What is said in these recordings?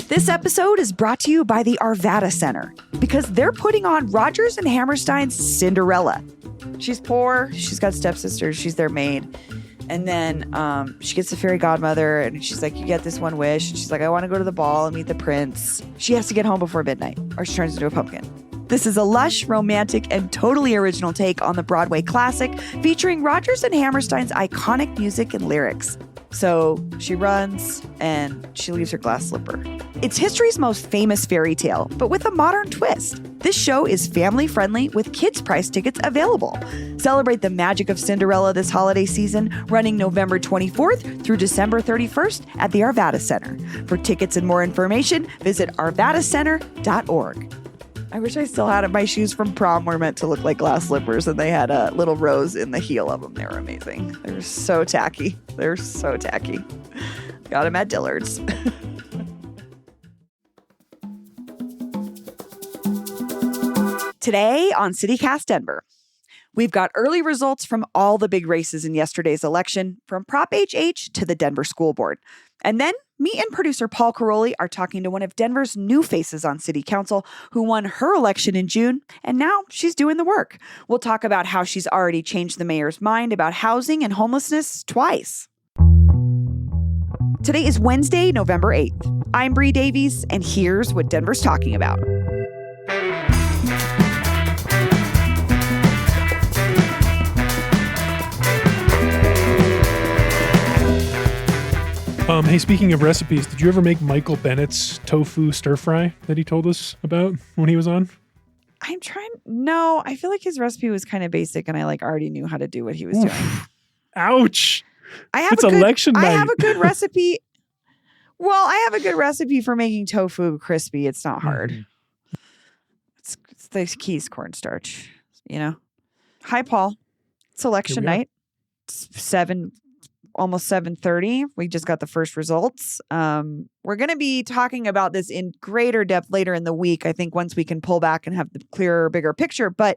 This episode is brought to you by the Arvada Center because they're putting on Rodgers and Hammerstein's Cinderella. She's poor, she's got stepsisters, she's their maid. And then she gets a fairy godmother and she's like, you get this one wish. And she's like, I want to go to the ball and meet the prince. She has to get home before midnight or she turns into a pumpkin. This is a lush, romantic, and totally original take on the Broadway classic featuring Rodgers and Hammerstein's iconic music and lyrics. So she runs and she leaves her glass slipper. It's history's most famous fairy tale, but with a modern twist. This show is family friendly with kids' price tickets available. Celebrate the magic of Cinderella this holiday season, running November 24th through December 31st at the Arvada Center. For tickets and more information, visit arvadacenter.org. I wish I still had it. My shoes from prom were meant to look like glass slippers, and they had a little rose in the heel of them. They were amazing. They were so tacky. They're so tacky. Got them at Dillard's. Today on CityCast Denver, we've got early results from all the big races in yesterday's election, from Prop HH to the Denver School Board. And then me and producer Paul Caroli are talking to one of Denver's new faces on City Council who won her election in June, and now she's doing the work. We'll talk about how she's already changed the mayor's mind about housing and homelessness twice. Today is Wednesday, November 8th. I'm Bree Davies, and here's what Denver's talking about. Hey, speaking of recipes, did you ever make Michael Bennett's tofu stir fry that he told us about when he was on? No, I feel like his recipe was kind of basic and I already knew how to do what he was doing. Ouch. It's election night. I have a good recipe. Well, I have a good recipe for making tofu crispy. It's not hard. Mm-hmm. It's the key's cornstarch, you know? Hi, Paul. It's election night. It's almost 7:30. We just got the first results. We're going to be talking about this in greater depth later in the week, I think, once we can pull back and have the clearer, bigger picture. But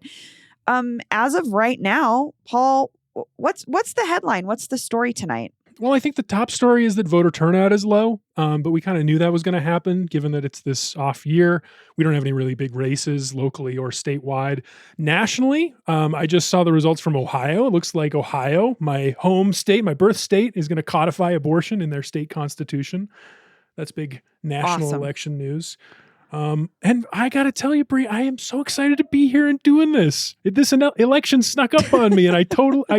as of right now, Paul, what's the headline? What's the story tonight? Well, I think the top story is that voter turnout is low, but we kind of knew that was going to happen given that it's this off year. We don't have any really big races locally or statewide. Nationally, I just saw the results from Ohio. It looks like Ohio, my home state, my birth state, is going to codify abortion in their state constitution. That's big national election news. And I got to tell you, Bree, I am so excited to be here and doing this. This election snuck up on me and I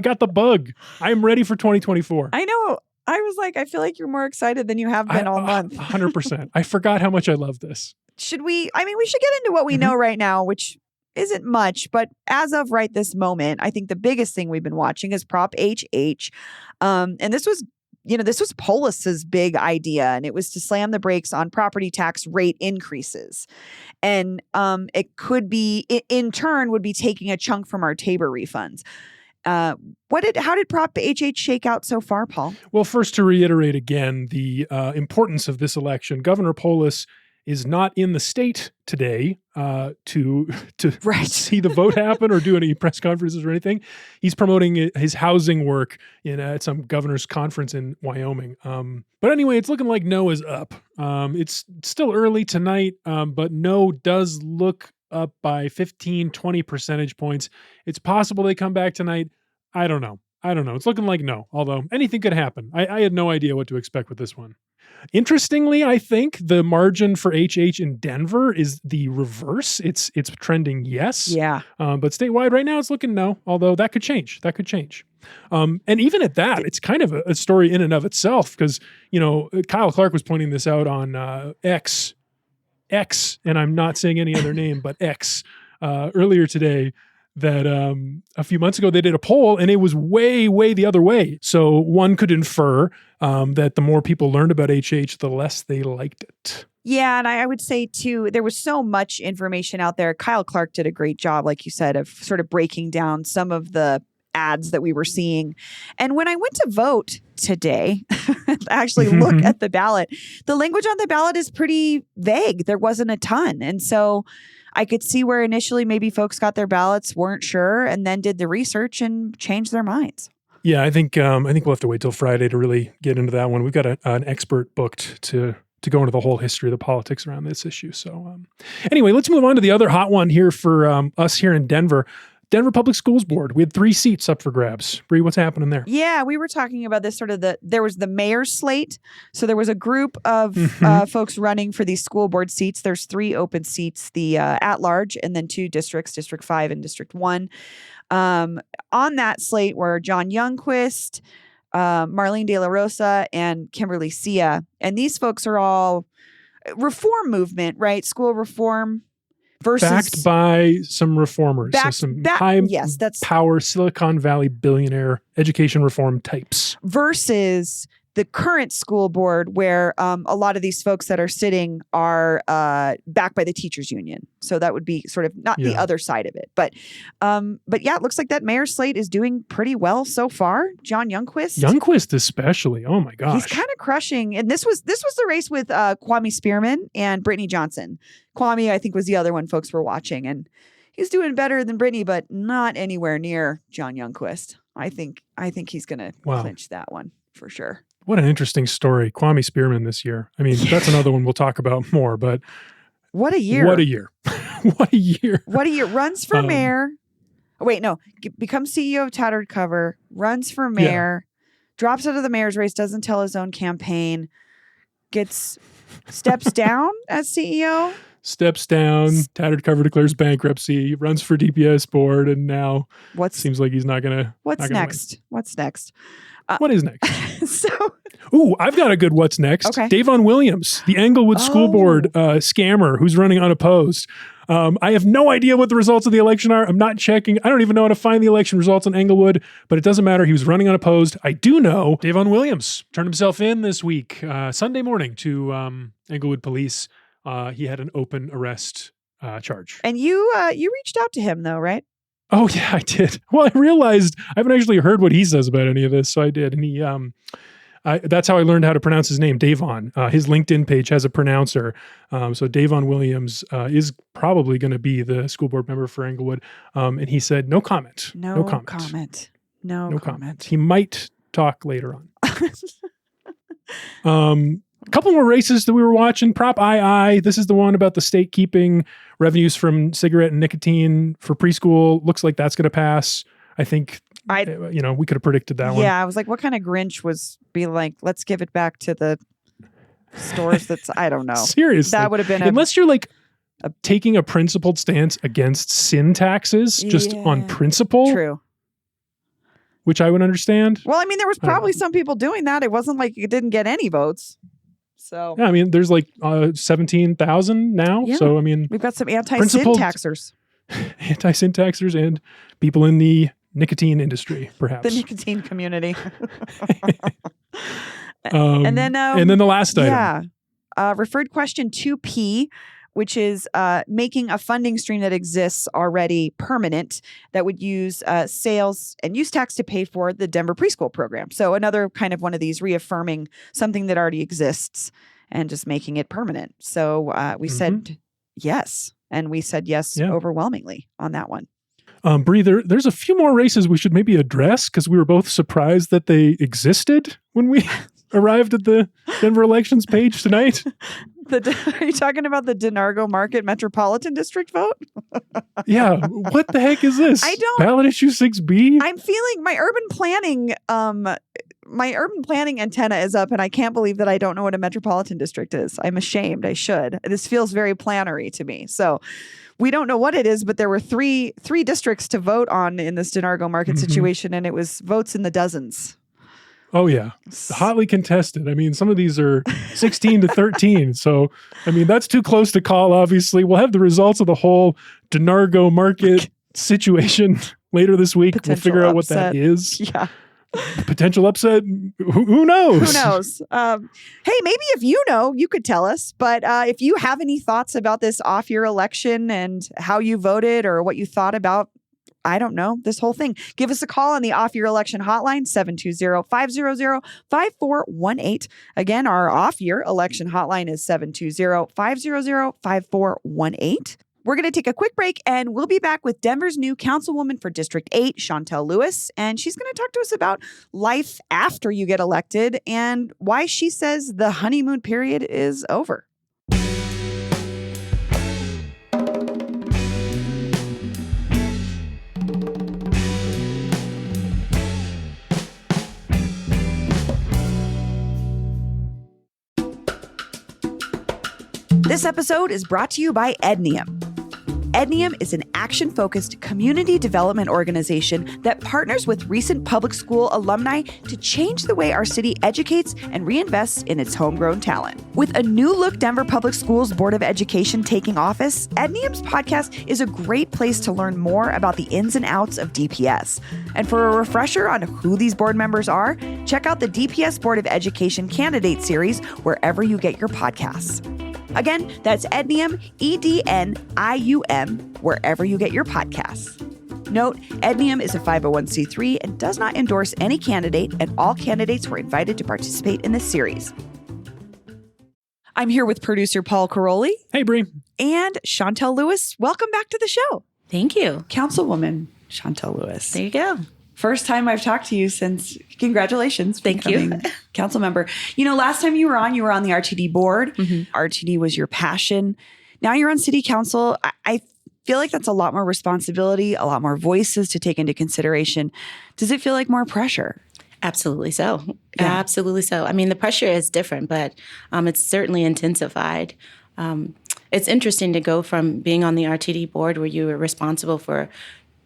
got the bug. I am ready for 2024. I know. I was like, I feel like you're more excited than you have been all month. 100%. I forgot how much I love this. We should get into what we know right now, which isn't much, but as of right this moment, I think the biggest thing we've been watching is Prop HH. And this was Polis's big idea, and it was to slam the brakes on property tax rate increases. And it could be, in turn, would be taking a chunk from our Tabor refunds. How did Prop HH shake out so far, Paul? Well, first to reiterate again the importance of this election, Governor Polis is not in the state today to see the vote happen or do any press conferences or anything. He's promoting his housing work at some governor's conference in Wyoming. But anyway, it's looking like no is up. It's still early tonight, but no does look up by 15, 20 percentage points. It's possible they come back tonight. I don't know. It's looking like no, although anything could happen. I had no idea what to expect with this one. Interestingly, I think the margin for HH in Denver is the reverse. It's trending yes. Yeah. But statewide right now it's looking no, although that could change. And even at that, it's kind of a story in and of itself because, Kyle Clark was pointing this out on X, and I'm not saying any other name, but X, earlier today, that a few months ago they did a poll and it was way, way the other way. So one could infer that the more people learned about HH, the less they liked it. Yeah, and I would say, too, there was so much information out there. Kyle Clark did a great job, like you said, of sort of breaking down some of the ads that we were seeing. And when I went to vote today, actually look at the ballot, the language on the ballot is pretty vague. There wasn't a ton. And so I could see where initially maybe folks got their ballots, weren't sure, and then did the research and changed their minds. Yeah, I think we'll have to wait till Friday to really get into that one. We've got an expert booked to to go into the whole history of the politics around this issue. So anyway, let's move on to the other hot one here for us here in Denver. Denver Public Schools Board. We had 3 seats up for grabs. Bree, what's happening there? Yeah, we were talking about this there was the mayor's slate. So there was a group of folks running for these school board seats. There's 3 open seats, the at-large, and then 2 districts, District 5 and District 1. On that slate were John Youngquist, Marlene De La Rosa, and Kimberly Sia. And these folks are all reform movement, right? School reform. Versus backed by some reformers, so some high-power Silicon Valley billionaire education reform types. Versus the current school board, where a lot of these folks that are sitting are backed by the teachers union. So that would be sort of not the other side of it. But yeah, it looks like that mayor's slate is doing pretty well so far. John Youngquist. Youngquist especially. Oh my gosh. He's kind of crushing. And this was the race with Kwame Spearman and Brittany Johnson. Kwame, I think, was the other one folks were watching. And he's doing better than Brittany, but not anywhere near John Youngquist. I think he's going to clinch that one for sure. What an interesting story. Kwame Spearman this year. I mean, that's another one we'll talk about more, but what a year. What a year. What a year. What a year. Runs for mayor. Oh, wait, no. Becomes CEO of Tattered Cover. Runs for mayor. Drops out of the mayor's race. Doesn't tell his own campaign. Steps down as CEO. Steps down. Tattered Cover declares bankruptcy. Runs for DPS board. And now seems like he's not going to. What's next? What's next? What is next? I've got a good what's next. Okay. Davon Williams, the Englewood School Board scammer who's running unopposed. I have no idea what the results of the election are. I'm not checking. I don't even know how to find the election results in Englewood, but it doesn't matter. He was running unopposed. I do know Davon Williams turned himself in this week, Sunday morning, to Englewood police. He had an open arrest charge. And you reached out to him though, right? Oh, yeah, I did. Well, I realized I haven't actually heard what he says about any of this, so I did. And he, that's how I learned how to pronounce his name, Davon. His LinkedIn page has a pronouncer. So Davon Williams is probably going to be the school board member for Englewood. And he said, no comment. No comment. He might talk later on. A couple more races that we were watching. Prop II. This is the one about the state keeping revenues from cigarette and nicotine for preschool. Looks like that's going to pass. I think, we could have predicted that one. Yeah, I was like, what kind of Grinch was be like, let's give it back to the stores I don't know. Seriously. That would have been unless you're like taking a principled stance against sin taxes just on principle. True. Which I would understand. Well, I mean, there was probably some people doing that. It wasn't like it didn't get any votes. So yeah, I mean, there's like 17,000 now. Yeah. So I mean, we've got some anti-syntaxers. Anti-syntaxers and people in the nicotine industry, perhaps. The nicotine community. And then the last item. Yeah. Referred question 2P, which is making a funding stream that exists already permanent that would use sales and use tax to pay for the Denver preschool program. So another kind of one of these reaffirming something that already exists and just making it permanent. So we said yes. And we said yes overwhelmingly on that one. Bree, there's a few more races we should maybe address because we were both surprised that they existed when we arrived at the Denver elections page tonight. Are you talking about the Denargo Market Metropolitan District vote? Yeah. What the heck is this? I don't. Ballot issue 6B? I'm feeling my urban planning antenna is up, and I can't believe that I don't know what a metropolitan district is. I'm ashamed. I should. This feels very plannery to me. So we don't know what it is, but there were three districts to vote on in this Denargo Market situation, and it was votes in the dozens. Oh, yeah. Hotly contested. I mean, some of these are 16 to 13. So, I mean, that's too close to call, obviously. We'll have the results of the whole Denargo Market situation later this week. We'll figure out what that is. Yeah. Potential upset? Who knows? Who knows? Hey, maybe if you know, you could tell us. But if you have any thoughts about this off-year election and how you voted or what you thought about, I don't know, this whole thing, give us a call on the off-year election hotline, 720-500-5418. Again, our off-year election hotline is 720-500-5418. We're going to take a quick break, and we'll be back with Denver's new councilwoman for District 8, Chantel Lewis, and she's going to talk to us about life after you get elected and why she says the honeymoon period is over. This episode is brought to you by Ednium. Ednium is an action-focused community development organization that partners with recent public school alumni to change the way our city educates and reinvests in its homegrown talent. With a new-look Denver Public Schools Board of Education taking office, Ednium's podcast is a great place to learn more about the ins and outs of DPS. And for a refresher on who these board members are, check out the DPS Board of Education Candidate Series wherever you get your podcasts. Again, that's Ednium, EDNIUM, wherever you get your podcasts. Note, Ednium is a 501c3 and does not endorse any candidate, and all candidates were invited to participate in this series. I'm here with producer Paul Caroli. Hey, Bree. And Chantel Lewis. Welcome back to the show. Thank you. Councilwoman Chantel Lewis. There you go. First time I've talked to you since, congratulations. Thank you. Council member. You know, last time you were on the RTD board. Mm-hmm. RTD was your passion. Now you're on city council. I feel like that's a lot more responsibility, a lot more voices to take into consideration. Does it feel like more pressure? Absolutely so. Yeah. Absolutely so. I mean, the pressure is different, but it's certainly intensified. It's interesting to go from being on the RTD board where you were responsible for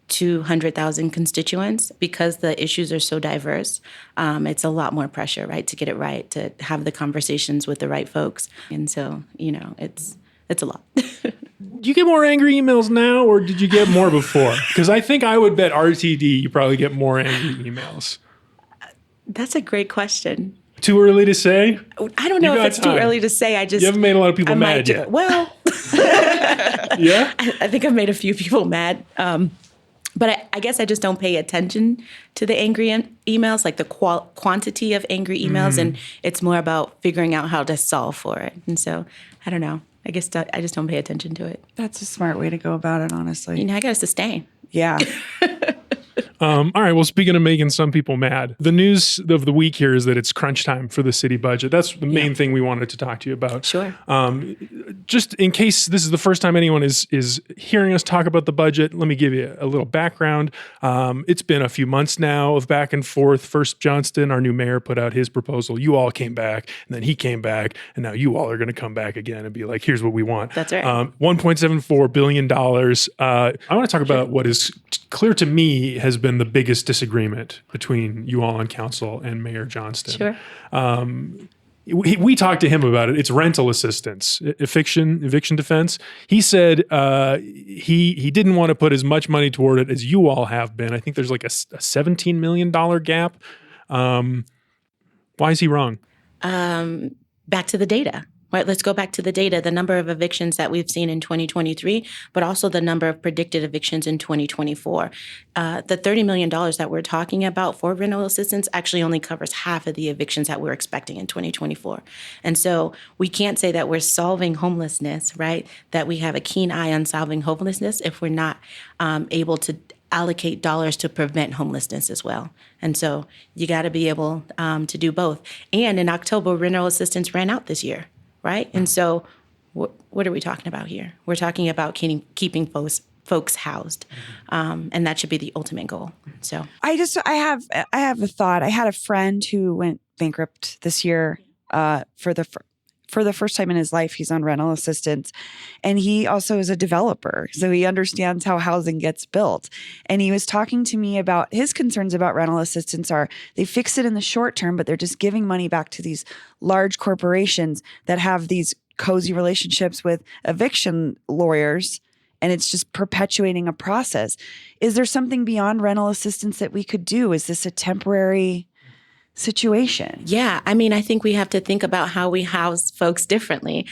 200,000 constituents, because the issues are so diverse. It's a lot more pressure, right, to get it right, to have the conversations with the right folks. And so, you know, it's a lot. Do you get more angry emails now, or did you get more before? Because I think I would bet RTD you probably get more angry emails. That's a great question. Too early to say? I don't know if it's time. too early to say. You haven't made a lot of people mad yet. Well, yeah? I think I've made a few people mad. But I guess I just don't pay attention to the angry emails, like the quantity of angry emails, and it's more about figuring out how to solve for it. And so, I don't know. I guess I just don't pay attention to it. That's a smart way to go about it, honestly. You know, I got to sustain. Yeah. All right. Well, speaking of making some people mad, the news of the week here is that it's crunch time for the city budget. That's the main thing we wanted to talk to you about. Sure. Just in case this is the first time anyone is hearing us talk about the budget, let me give you a little background. It's been a few months now of back and forth. First, Johnston, our new mayor, put out his proposal. You all came back, and then he came back, and now you all are going to come back again and be like, here's what we want. That's right. $1.74 billion. I want to talk about what is clear to me has been the biggest disagreement between you all on council and Mayor Johnston. Sure. We talked to him about it. It's rental assistance, eviction defense. He said he didn't want to put as much money toward it as you all have been. I think there's like a $17 million gap. Why is he wrong? Back to the data. Right, let's go back to the data, the number of evictions that we've seen in 2023, but also the number of predicted evictions in 2024. The $30 million that we're talking about for rental assistance actually only covers half of the evictions that we're expecting in 2024. And so we can't say that we're solving homelessness, right? That we have a keen eye on solving homelessness if we're not able to allocate dollars to prevent homelessness as well. And so you got to be able to do both. And in October, rental assistance ran out this year. Right. And so what are we talking about here? We're talking about keeping folks housed. And that should be the ultimate goal. So I have a thought. I had a friend who went bankrupt this year for the first time in his life. He's on rental assistance, and he also is a developer. So he understands how housing gets built. And he was talking to me about his concerns about rental assistance are they fix it in the short term, but they're just giving money back to these large corporations that have these cozy relationships with eviction lawyers. And it's just perpetuating a process. Is there something beyond rental assistance that we could do? Is this a temporary situation? Yeah. I mean, I think we have to think about how we house folks differently.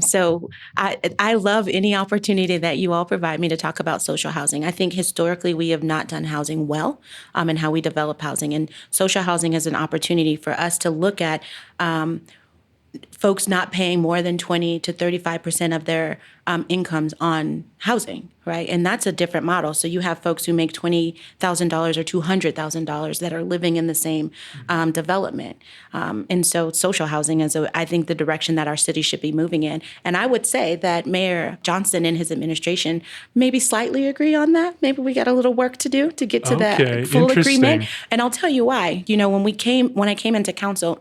So I love any opportunity that you all provide me to talk about social housing. I think historically we have not done housing well and how we develop housing. And social housing is an opportunity for us to look at folks not paying more than 20 to 35% of their incomes on housing, right? And that's a different model. So you have folks who make $20,000 or $200,000 that are living in the same development. And so social housing is, I think, the direction that our city should be moving in. And I would say that Mayor Johnston and his administration maybe slightly agree on that. Maybe we got a little work to do to get to that full agreement. And I'll tell you why. You know, when I came into council,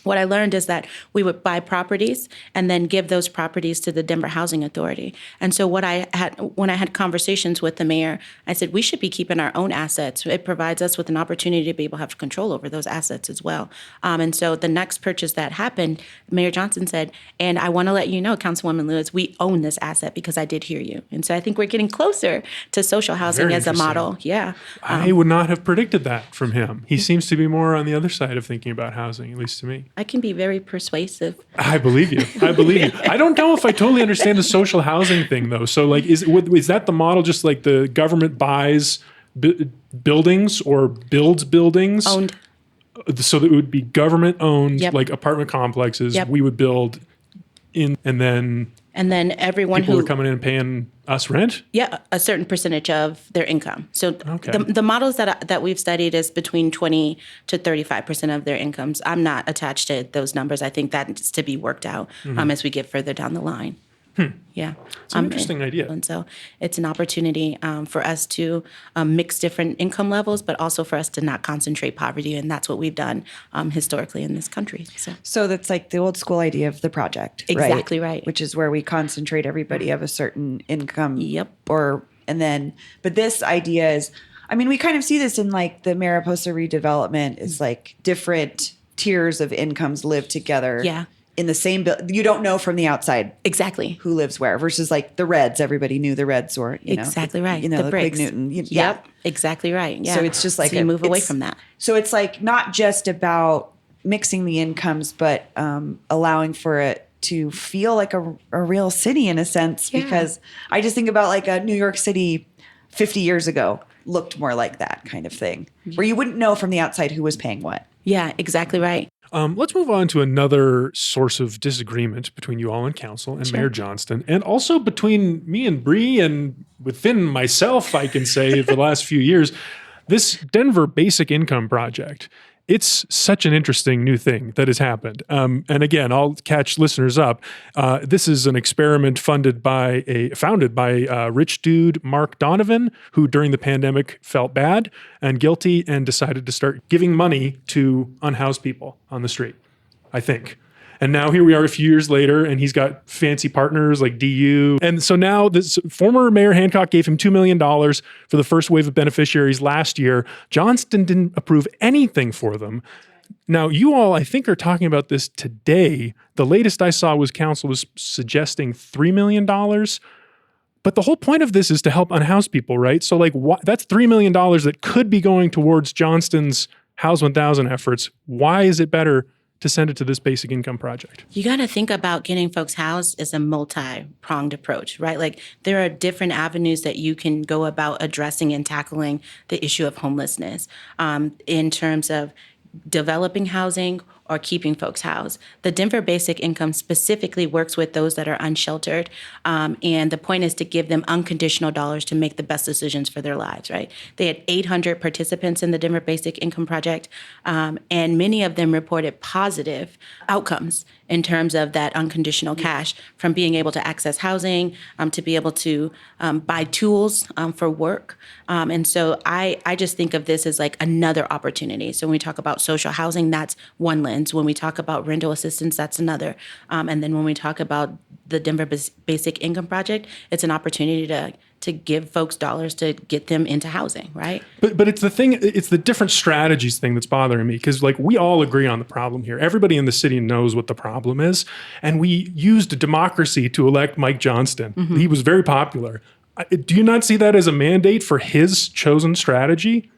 what I learned is that we would buy properties and then give those properties to the Denver Housing Authority. And so when I had conversations with the mayor, I said, we should be keeping our own assets. It provides us with an opportunity to be able to have control over those assets as well. And so the next purchase that happened, Mayor Johnson said, and I want to let you know, Councilwoman Lewis, we own this asset because I did hear you. And so I think we're getting closer to social housing as a model. Yeah. I would not have predicted that from him. He seems to be more on the other side of thinking about housing, at least to me. I can be very persuasive. I believe you. I don't know if I totally understand the social housing thing, though. So, like, is that the model? Just like the government buys buildings or builds buildings owned, so that it would be government owned, Yep. like apartment complexes. Yep. We would build in, and then everyone people who are coming in and paying us rent. Yeah, a certain percentage of their income. So Okay. the models that we've studied is between 20 to 35% of their incomes. I'm not attached to those numbers. I think that's to be worked out as we get further down the line. Yeah. It's an interesting idea. And so it's an opportunity for us to mix different income levels, but also for us to not concentrate poverty. And that's what we've done historically in this country. So that's like the old school idea of the project. Exactly right. Which is where we concentrate everybody of a certain income. Yep. But this idea is, I mean, we kind of see this in like the Mariposa redevelopment is like different tiers of incomes live together. Yeah. In the same building. You don't know from the outside Exactly. who lives where versus like the Reds. Everybody knew the Reds or, Exactly right. You know, The Big bricks. Newton. Yep. Exactly right. Yeah. So it's just like so you move away from that. So it's like not just about mixing the incomes, but allowing for it to feel like a real city in a sense. Yeah. Because I just think about like a New York City 50 years ago looked more like that kind of thing, where you wouldn't know from the outside who was paying what. Yeah, exactly right. Let's move on to another source of disagreement between you all in council and Mayor Johnston, and also between me and Bree, and within myself, I can say, for the last few years. This Denver Basic Income Project, it's such an interesting new thing that has happened. And again, I'll catch listeners up. This is an experiment founded by rich dude, Mark Donovan, who during the pandemic felt bad and guilty and decided to start giving money to unhoused people on the street, I think. And now here we are a few years later, and he's got fancy partners like DU. And so now this former Mayor Hancock gave him $2 million for the first wave of beneficiaries last year. Johnston didn't approve anything for them. Now, you all, I think, are talking about this today. The latest I saw was council was suggesting $3 million. But the whole point of this is to help unhoused people, right? So like that's $3 million that could be going towards Johnston's House 1000 efforts. Why is it better to send it to this basic income project? You got to think about getting folks housed as a multi-pronged approach, right? Like there are different avenues that you can go about addressing and tackling the issue of homelessness in terms of developing housing or keeping folks housed. The Denver Basic Income specifically works with those that are unsheltered. And the point is to give them unconditional dollars to make the best decisions for their lives, right? They had 800 participants in the Denver Basic Income Project, and many of them reported positive outcomes in terms of that unconditional cash, from being able to access housing, to be able to buy tools for work. And so I just think of this as like another opportunity. So when we talk about social housing, that's one lens. When we talk about rental assistance, that's another. And then when we talk about the Denver Basic Income Project, it's an opportunity to give folks dollars to get them into housing, right? But it's the different strategies thing that's bothering me, because like we all agree on the problem here. Everybody in the city knows what the problem is, and we used democracy to elect Mike Johnston. Mm-hmm. He was very popular. Do you not see that as a mandate for his chosen strategy?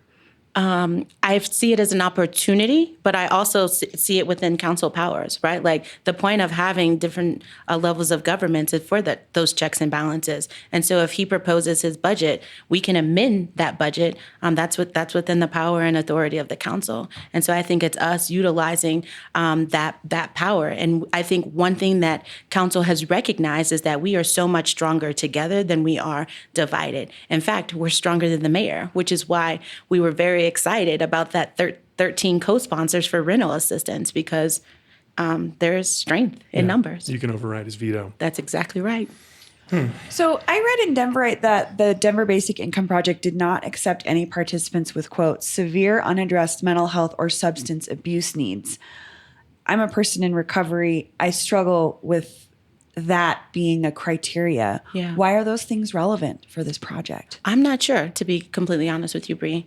I see it as an opportunity, but I also see it within council powers, right? Like the point of having different levels of government is for those checks and balances. And so if he proposes his budget, we can amend that budget. That's within the power and authority of the council. And so I think it's us utilizing that power. And I think one thing that council has recognized is that we are so much stronger together than we are divided. In fact, we're stronger than the mayor, which is why we were very excited about that 13 co-sponsors for rental assistance, because there's strength in numbers. You can override his veto. That's exactly right. So I read in Denverite that the Denver Basic Income Project did not accept any participants with, quote, severe unaddressed mental health or substance abuse needs. I'm a person in recovery. I struggle with that being a criteria. Yeah. Why are those things relevant for this project? I'm not sure, to be completely honest with you, Bree.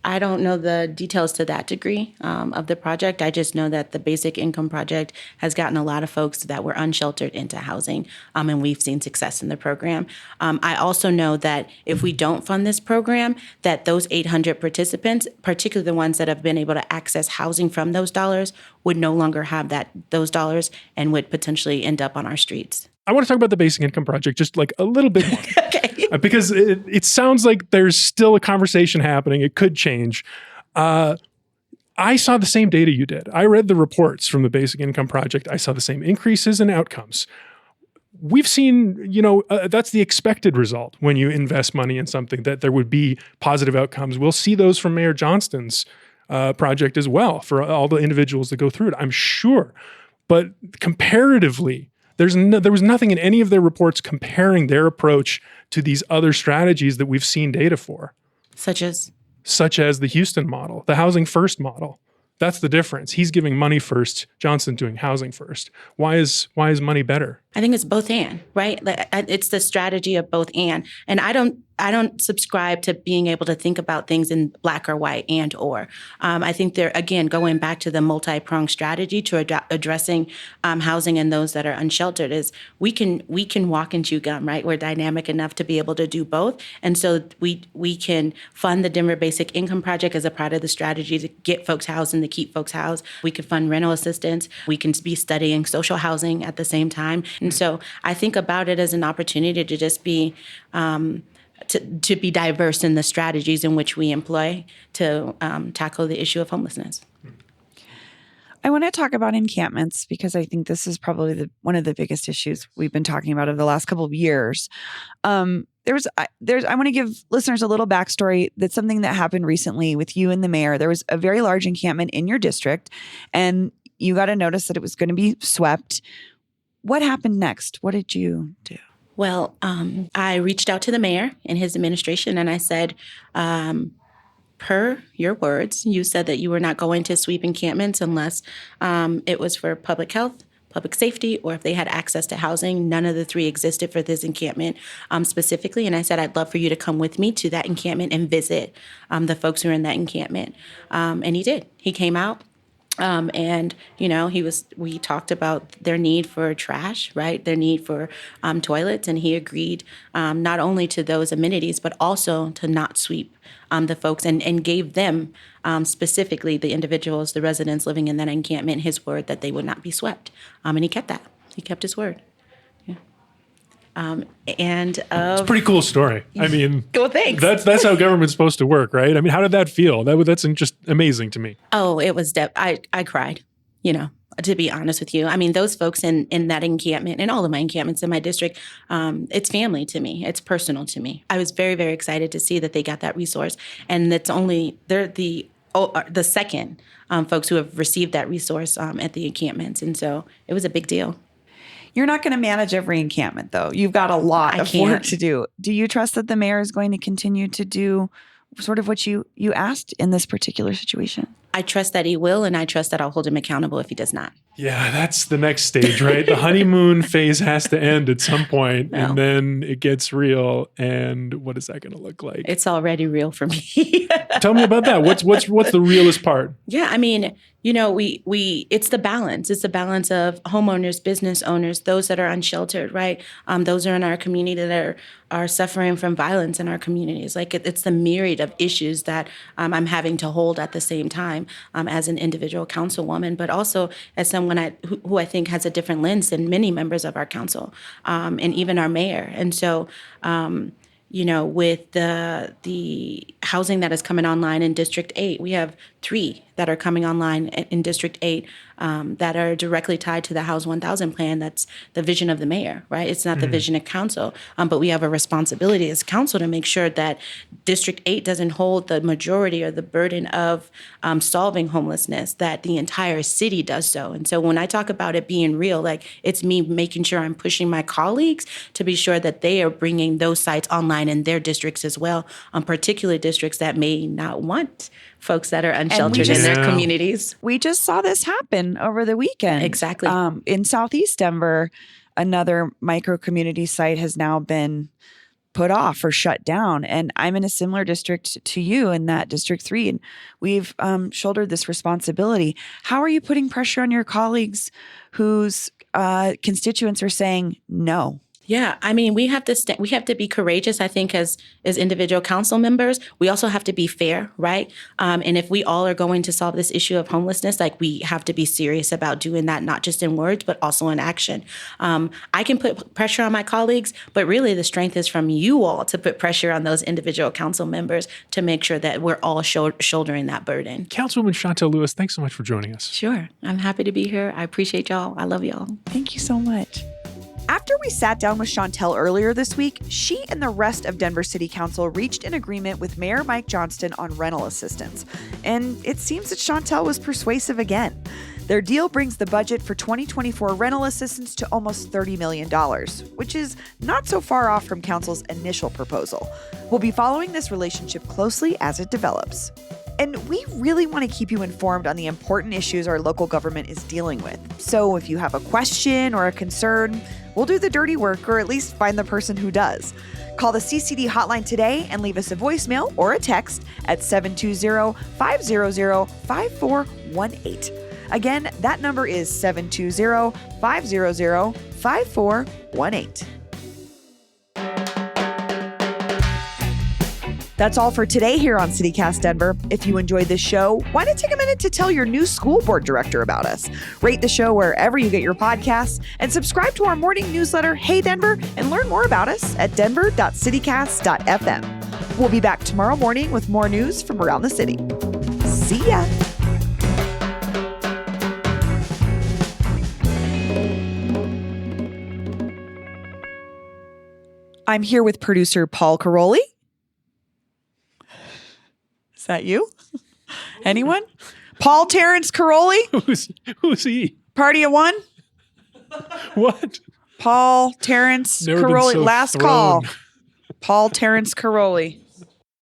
I don't know the details to that degree of the project. I just know that the Basic Income Project has gotten a lot of folks that were unsheltered into housing, and we've seen success in the program. I also know that if we don't fund this program, that those 800 participants, particularly the ones that have been able to access housing from those dollars, would no longer have those dollars and would potentially end up on our streets. I want to talk about the Basic Income Project just like a little bit more. Okay. Because it sounds like there's still a conversation happening. It could change. I saw the same data you did. I read the reports from the Basic Income Project. I saw the same increases in outcomes. We've seen, that's the expected result when you invest money in something, that there would be positive outcomes. We'll see those from Mayor Johnston's project as well for all the individuals that go through it, I'm sure. But comparatively, there was nothing in any of their reports comparing their approach to these other strategies that we've seen data for. Such as the Houston model, the housing first model. That's the difference. He's giving money first, Johnston doing housing first. Why is money better? I think it's both and, right? Like, it's the strategy of both and. And I don't subscribe to being able to think about things in black or white and or. I think they're, again, going back to the multi-pronged strategy to addressing housing and those that are unsheltered is we can walk and chew gum, right? We're dynamic enough to be able to do both. And so we can fund the Denver Basic Income Project as a part of the strategy to get folks housed and to keep folks housed. We can fund rental assistance. We can be studying social housing at the same time. And so I think about it as an opportunity to just be to be diverse in the strategies in which we employ to tackle the issue of homelessness. I want to talk about encampments because I think this is probably one of the biggest issues we've been talking about over the last couple of years. I want to give listeners a little backstory. That's something that happened recently with you and the mayor. There was a very large encampment in your district, and you got a notice that it was going to be swept. What happened next? What did you do? Well, I reached out to the mayor and his administration, and I said, per your words, you said that you were not going to sweep encampments unless it was for public health, public safety, or if they had access to housing. None of the three existed for this encampment specifically. And I said, I'd love for you to come with me to that encampment and visit the folks who are in that encampment. And he did. He came out. And, we talked about their need for trash, right? Their need for toilets. And he agreed not only to those amenities, but also to not sweep the folks and gave them specifically the individuals, the residents living in that encampment, his word that they would not be swept. And he kept that. He kept his word. It's a pretty cool story. I mean, well, thanks. That's how government's supposed to work, right? I mean, how did that feel? That's just amazing to me. Oh, it was I cried, to be honest with you. I mean, those folks in that encampment and all of my encampments in my district, it's family to me. It's personal to me. I was very, very excited to see that they got that resource. And they're the second folks who have received that resource at the encampments. And so it was a big deal. You're not going to manage every encampment, though. You've got a lot of work to do. Do you trust that the mayor is going to continue to do sort of what you asked in this particular situation? I trust that he will, and I trust that I'll hold him accountable if he does not. Yeah, that's the next stage, right? The honeymoon phase has to end at some point, No. and then it gets real. And what is that going to look like? It's already real for me. Tell me about that. What's the realest part? Yeah, I mean, we it's the balance. It's the balance of homeowners, business owners, those that are unsheltered, right? Those are in our community that are suffering from violence in our communities. Like it's the myriad of issues that I'm having to hold at the same time as an individual councilwoman, but also as someone who I think has a different lens than many members of our council and even our mayor. And so, with the housing that is coming online in District 8, we have 3 that are coming online in District 8 that are directly tied to the House 1000 plan. That's the vision of the mayor, right? It's not the vision of council, but we have a responsibility as council to make sure that District 8 doesn't hold the majority or the burden of solving homelessness, that the entire city does so. And so when I talk about it being real, like it's me making sure I'm pushing my colleagues to be sure that they are bringing those sites online in their districts as well, particularly districts that may not want folks that are unsheltered in their communities. We just saw this happen over the weekend. Exactly. In Southeast Denver, another micro community site has now been put off or shut down. And I'm in a similar district to you in that District 3. And we've shouldered this responsibility. How are you putting pressure on your colleagues whose constituents are saying no? Yeah, I mean, we have to be courageous, I think, as individual council members. We also have to be fair, right? And if we all are going to solve this issue of homelessness, like we have to be serious about doing that, not just in words, but also in action. I can put pressure on my colleagues, but really the strength is from you all to put pressure on those individual council members to make sure that we're all shouldering that burden. Councilwoman Shontel Lewis, thanks so much for joining us. Sure. I'm happy to be here. I appreciate y'all. I love y'all. Thank you so much. After we sat down with Shontel earlier this week, she and the rest of Denver City Council reached an agreement with Mayor Mike Johnston on rental assistance. And it seems that Shontel was persuasive again. Their deal brings the budget for 2024 rental assistance to almost $30 million, which is not so far off from Council's initial proposal. We'll be following this relationship closely as it develops. And we really want to keep you informed on the important issues our local government is dealing with. So if you have a question or a concern, we'll do the dirty work, or at least find the person who does. Call the CCD hotline today and leave us a voicemail or a text at 720-500-5418. Again, that number is 720-500-5418. That's all for today here on CityCast Denver. If you enjoyed this show, why not take a minute to tell your new school board director about us? Rate the show wherever you get your podcasts and subscribe to our morning newsletter, Hey Denver, and learn more about us at denver.citycast.fm. We'll be back tomorrow morning with more news from around the city. See ya. I'm here with producer Paul Caroli. Is that you? Anyone? Paul Terrence Caroli? Who's he? Party of one? What? Paul Terrence Never been Caroli. so Last thrown. call. Paul Terrence Caroli.